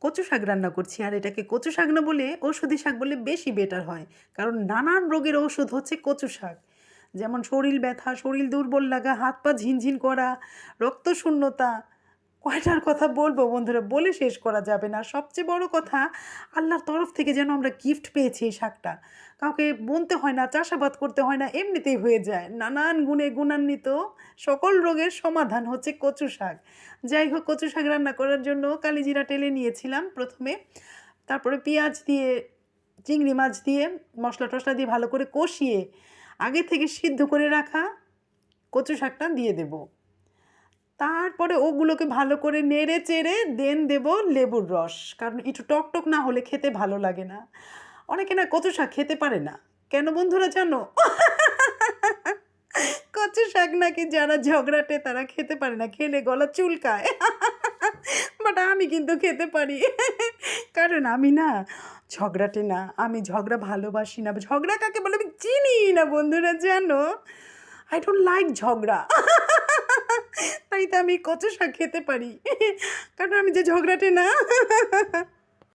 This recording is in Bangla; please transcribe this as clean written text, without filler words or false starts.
কচু শাক রান্না করছি, আর এটাকে কচু শাক না বলে ঔষধি শাক বললে বেশি বেটার হয়। কারণ নানান রোগের ঔষধ হচ্ছে কচু শাক। যেমন শরীর ব্যথা, শরীর দুর্বল লাগা, হাত পা ঝিনঝিন করা, রক্তশূন্যতা, কয়টার কথা বলবো বন্ধুরা, বলে শেষ করা যাবে না। সবচেয়ে বড় কথা, আল্লাহর তরফ থেকে যেন আমরা গিফট পেয়েছি এই শাকটা। কাউকে বলতে হয় না, চাষাবাদ করতে হয় না, এমনিতেই হয়ে যায়। নানান গুণে গুণান্বিত সকল রোগের সমাধান হচ্ছে কচু শাক। যাই হোক, কচু শাক রান্না করার জন্য কালিজিরা টেলে নিয়েছিলাম প্রথমে। তারপরে পেঁয়াজ দিয়ে, চিংড়ি মাছ দিয়ে, মশলা টশলা দিয়ে ভালো করে কষিয়ে আগে থেকে সিদ্ধ করে রাখা কচু শাকটা দিয়ে দেব। তারপরে ওগুলোকে ভালো করে নেড়ে চেড়ে দেন দেব লেবুর রস, কারণ একটু টক টক না হলে খেতে ভালো লাগে না। অনেকে না কচু শাক খেতে পারে না, কেন বন্ধুরা জানো? কচু শাক নাকি যারা ঝগড়াটে তারা খেতে পারে না, খেলে গলা চুলকায়। বাট আমি কিন্তু খেতে পারি। কারণ আমি না ঝগড়াটে না, আমি ঝগড়া ভালোবাসি না। ঝগড়া কাকে বলে আমি চিনি না বন্ধুরা, জানো? আই ডোন্ট লাইক ঝগড়া। তাই তো আমি কচু শাক খেতে পারি, কারণ আমি যে ঝগড়াটে না।